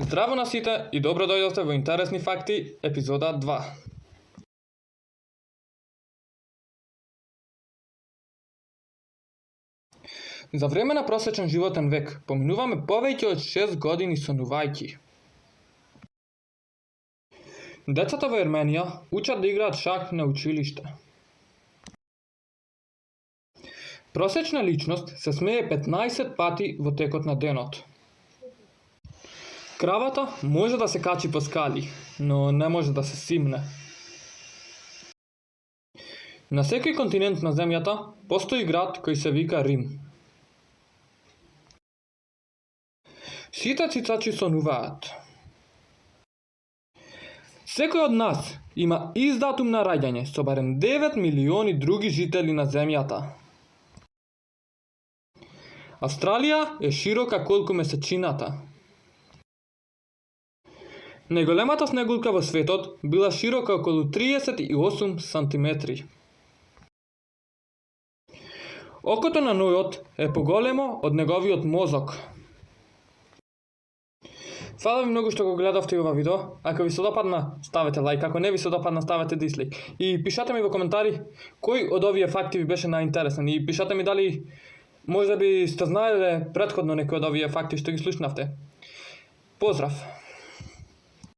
Здраво на сите и добро дојдовте во Интересни факти, епизода 2. За време на просечен животен век поминуваме повеќе од 6 години сонувајќи. Децата во Ерменија учат да играат шах на училиште. Просечна личност се смее 15 пати во текот на денот. Кравата може да се качи по скали, но не може да се симне. На секој континент на земјата постои град кој се вика Рим. Сите цицачи сонуваат. Секој од нас има ист датум на раѓање со барем 9 милиони други жители на земјата. Австралија е широка колку месечината. Најголемата снегулка во светот била широка околу 38 сантиметри. Окото на нојот е поголемо од неговиот мозок. Фала ви многу што го гледавте ова видео. Ако ви се допадна, ставете лајк, ако не ви се допадна, ставете дислайк. И пишете ми во коментари кој од овие факти ви беше најинтересен и пишете ми дали може би сте знаеле претходно некој од овие факти што ги слушнавте. Поздрав!